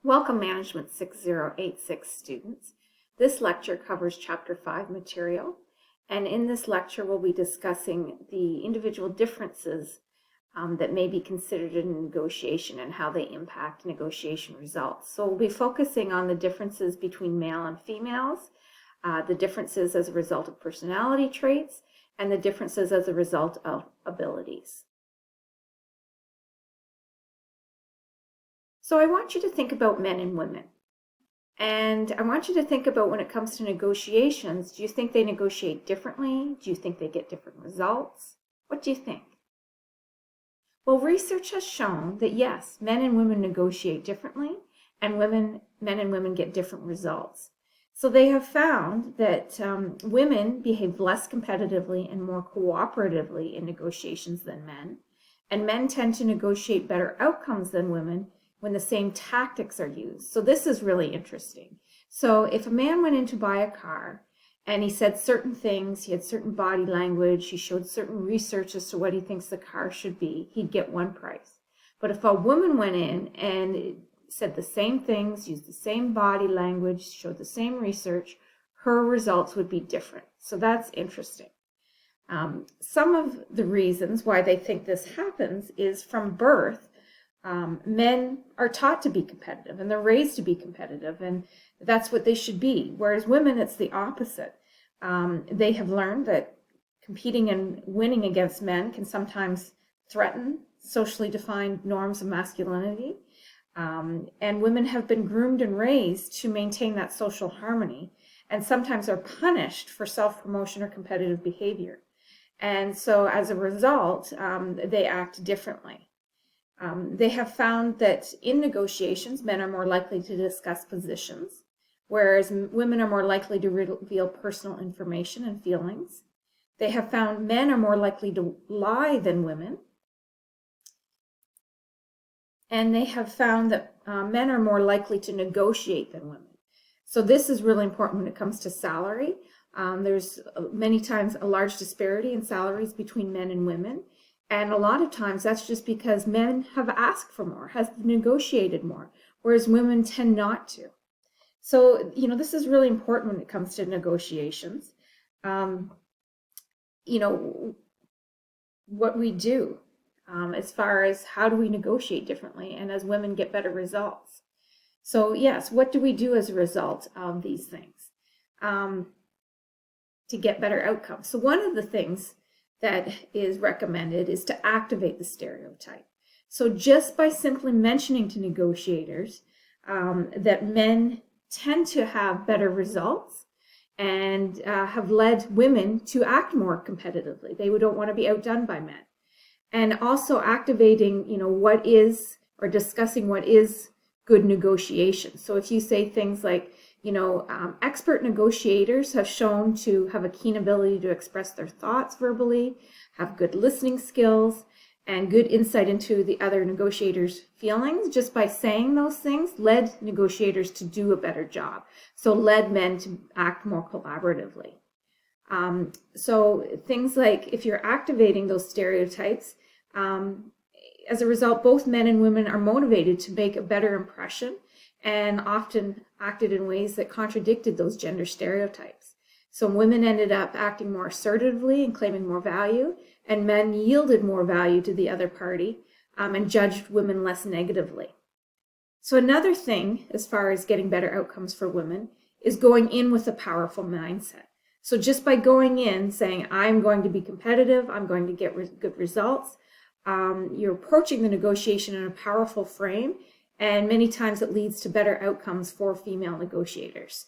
Welcome Management 6086 students. This lecture covers Chapter 5 material, and in this lecture we'll be discussing the individual differences that may be considered in a negotiation and how they impact negotiation results. So we'll be focusing on the differences between male and females, the differences as a result of personality traits, and the differences as a result of abilities. So I want you to think about men and women. And I want you to think about when it comes to negotiations, do you think they negotiate differently? Do you think they get different results? What do you think? Well, research has shown that yes, men and women negotiate differently, and men and women get different results. So they have found that women behave less competitively and more cooperatively in negotiations than men, and men tend to negotiate better outcomes than women when the same tactics are used. So this is really interesting. So if a man went in to buy a car and he said certain things, he had certain body language, he showed certain research as to what he thinks the car should be, he'd get one price. But if a woman went in and said the same things, used the same body language, showed the same research, her results would be different. So that's interesting. Some of the reasons why they think this happens is from birth. Men are taught to be competitive and they're raised to be competitive, and that's what they should be. Whereas women, it's the opposite. They have learned that competing and winning against men can sometimes threaten socially defined norms of masculinity. And women have been groomed and raised to maintain that social harmony, and sometimes are punished for self-promotion or competitive behavior. And so as a result, they act differently. They have found that in negotiations, men are more likely to discuss positions, whereas women are more likely to reveal personal information and feelings. They have found men are more likely to lie than women. And they have found that men are more likely to negotiate than women. So this is really important when it comes to salary. There's many times a large disparity in salaries between men and women. And a lot of times that's just because men have asked for more, have negotiated more, whereas women tend not to. So, this is really important when it comes to negotiations. What we do as far as how do we negotiate differently and as women get better results. So yes, what do we do as a result of these things to get better outcomes? So one of the things that is recommended is to activate the stereotype. So just by simply mentioning to negotiators that men tend to have better results and have led women to act more competitively. They don't want to be outdone by men. And also activating, what is, or discussing what is good negotiation. So if you say things like, expert negotiators have shown to have a keen ability to express their thoughts verbally, have good listening skills, and good insight into the other negotiators' feelings. Just by saying those things led negotiators to do a better job. So led men to act more collaboratively. So things like if you're activating those stereotypes, as a result, both men and women are motivated to make a better impression and often acted in ways that contradicted those gender stereotypes. So women ended up acting more assertively and claiming more value, and men yielded more value to the other party and judged women less negatively. So another thing, as far as getting better outcomes for women, is going in with a powerful mindset. So just by going in saying, I'm going to be competitive, I'm going to get good results, you're approaching the negotiation in a powerful frame, and many times it leads to better outcomes for female negotiators.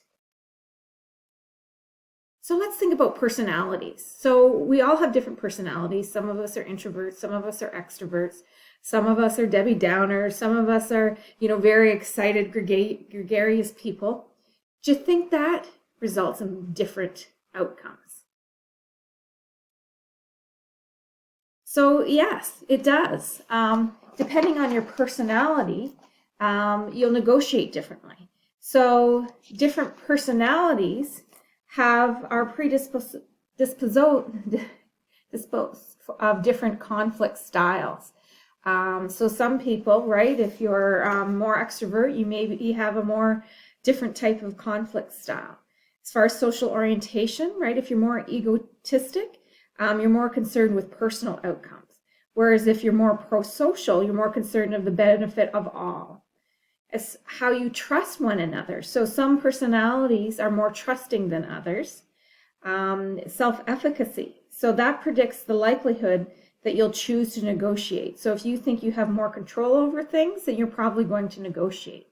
So let's think about personalities. So we all have different personalities. Some of us are introverts, some of us are extroverts, some of us are Debbie Downers, some of us are, very excited, gregarious people. Do you think that results in different outcomes? So yes, it does. Depending on your personality, you'll negotiate differently. So different personalities are predisposed of different conflict styles. So some people, right, if you're more extrovert, you have a more different type of conflict style. As far as social orientation, right, if you're more egotistic, you're more concerned with personal outcomes. Whereas if you're more pro-social, you're more concerned of the benefit of all. It's how you trust one another. So some personalities are more trusting than others. Self-efficacy. So that predicts the likelihood that you'll choose to negotiate. So if you think you have more control over things, then you're probably going to negotiate.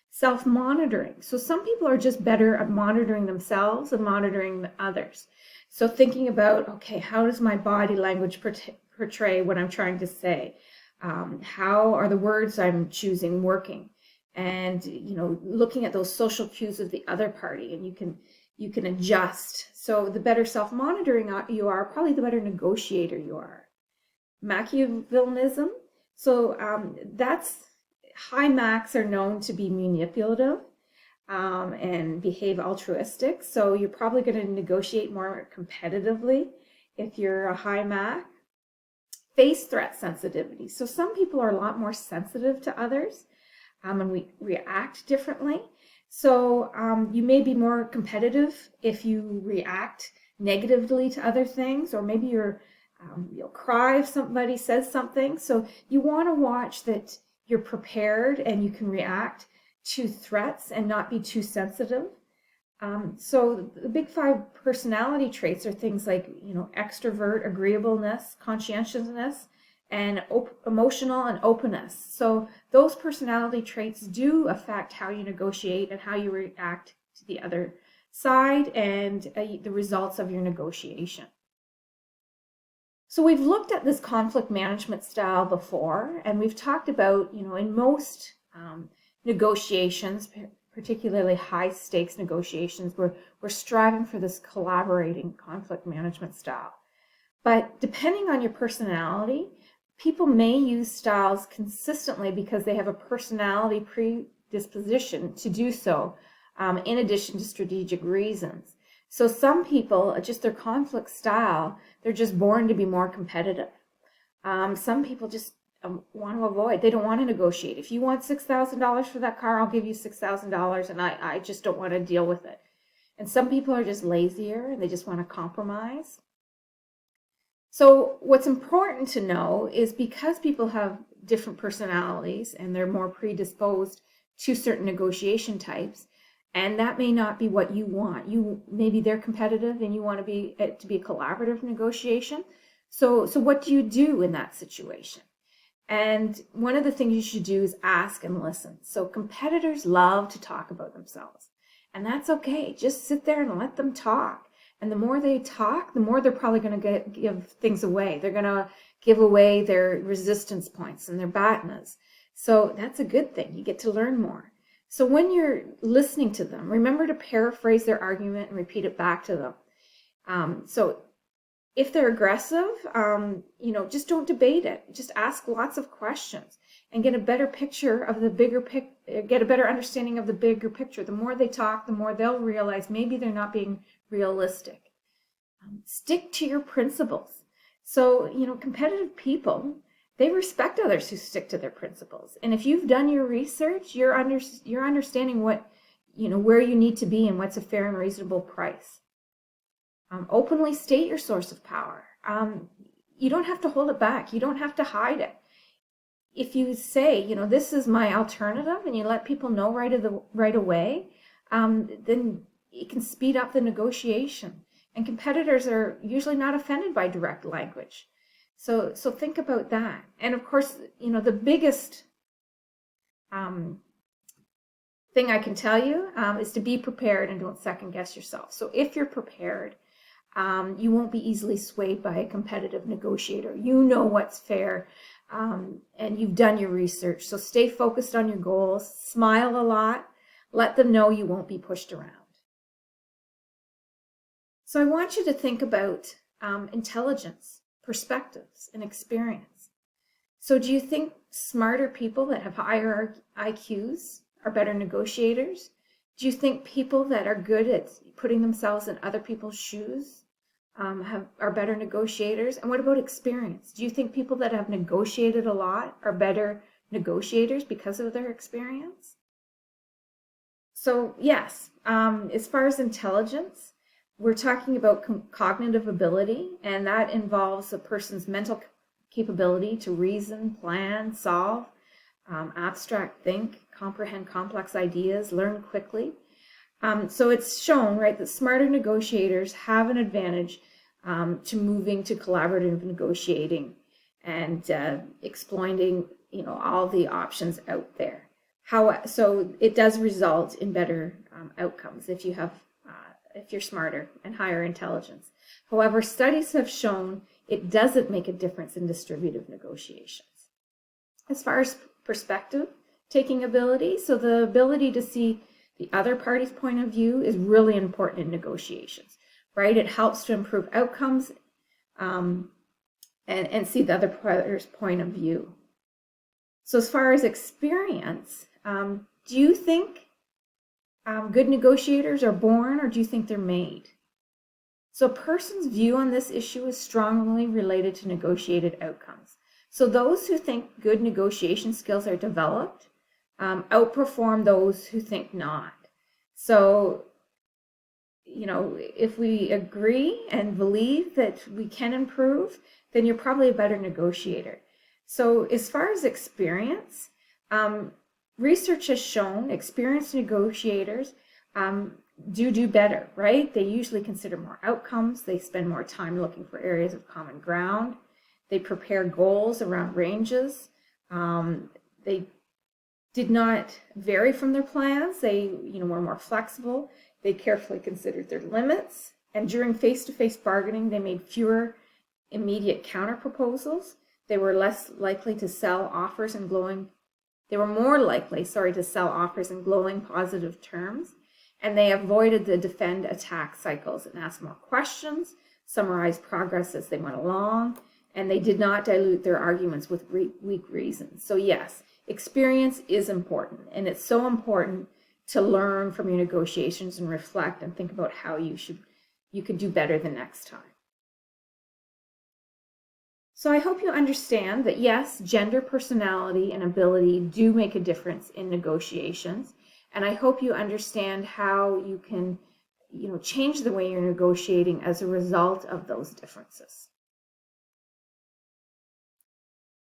Self-monitoring. So some people are just better at monitoring themselves and monitoring others. So thinking about, okay, how does my body language portray what I'm trying to say? How are the words I'm choosing working? And, looking at those social cues of the other party, and you can adjust. So the better self-monitoring you are, probably the better negotiator you are. Machiavellianism. So that's high Macs are known to be manipulative and behave altruistic. So you're probably going to negotiate more competitively if you're a high Mac. Face threat sensitivity. So some people are a lot more sensitive to others and we react differently. So you may be more competitive if you react negatively to other things, or maybe you'll cry if somebody says something. So you want to watch that you're prepared and you can react to threats and not be too sensitive. So the big 5 personality traits are things like, extrovert, agreeableness, conscientiousness, and emotional and openness. So those personality traits do affect how you negotiate and how you react to the other side and the results of your negotiation. So we've looked at this conflict management style before, and we've talked about, in most negotiations, particularly high stakes negotiations, we're striving for this collaborating conflict management style. But depending on your personality, people may use styles consistently because they have a personality predisposition to do so, in addition to strategic reasons. So some people, just their conflict style, they're just born to be more competitive. Some people just want to avoid. They don't want to negotiate. If you want $6,000 for that car, I'll give you $6,000, and I just don't want to deal with it. And some people are just lazier and they just want to compromise. So what's important to know is because people have different personalities and they're more predisposed to certain negotiation types, and that may not be what you want. Maybe they're competitive and you want it to be a collaborative negotiation. So what do you do in that situation? And one of the things you should do is ask and listen. So competitors love to talk about themselves, and that's okay. Just sit there and let them talk. And the more they talk, the more they're probably going to give things away. They're going to give away their resistance points and their BATNAs. So that's a good thing. You get to learn more. So when you're listening to them, remember to paraphrase their argument and repeat it back to them. So if they're aggressive, just don't debate it. Just ask lots of questions and get a better picture of the get a better understanding of the bigger picture. The more they talk, the more they'll realize maybe they're not being realistic. Stick to your principles. So, competitive people, they respect others who stick to their principles. And if you've done your research, you're understanding what, where you need to be and what's a fair and reasonable price. Openly state your source of power. You don't have to hold it back. You don't have to hide it. If you say, this is my alternative, and you let people know right away, then it can speed up the negotiation. And competitors are usually not offended by direct language. So think about that. And of course, the biggest thing I can tell you is to be prepared and don't second guess yourself. So if you're prepared, you won't be easily swayed by a competitive negotiator. You know what's fair, and you've done your research. So stay focused on your goals, smile a lot, let them know you won't be pushed around. So I want you to think about intelligence, perspectives, and experience. So do you think smarter people that have higher IQs are better negotiators? Do you think people that are good at putting themselves in other people's shoes are better negotiators? And what about experience? Do you think people that have negotiated a lot are better negotiators because of their experience? So yes, as far as intelligence, we're talking about cognitive ability, and that involves a person's mental capability to reason, plan, solve, abstract think, comprehend complex ideas, learn quickly. So it's shown, right, that smarter negotiators have an advantage to moving to collaborative negotiating and exploiting, all the options out there. So it does result in better outcomes if you're smarter and higher intelligence. However, studies have shown it doesn't make a difference in distributive negotiations. As far as perspective taking ability, so the ability to see the other party's point of view is really important in negotiations, right? It helps to improve outcomes and see the other party's point of view. So as far as experience, do you think good negotiators are born, or do you think they're made? So a person's view on this issue is strongly related to negotiated outcomes. So those who think good negotiation skills are developed outperform those who think not. So, if we agree and believe that we can improve, then you're probably a better negotiator. So as far as experience, research has shown experienced negotiators do better, right? They usually consider more outcomes. They spend more time looking for areas of common ground. They prepare goals around ranges. They did not vary from their plans. They, were more flexible. They carefully considered their limits. And during face-to-face bargaining, they made fewer immediate counter proposals. They were less likely to sell offers in glowing. They were more likely, to sell offers in glowing positive terms. And they avoided the defend attack cycles and asked more questions, summarized progress as they went along, and they did not dilute their arguments with weak reasons. So yes, experience is important, and it's so important to learn from your negotiations and reflect and think about how you could do better the next time. So I hope you understand that yes, gender, personality, and ability do make a difference in negotiations. And I hope you understand how you can, change the way you're negotiating as a result of those differences.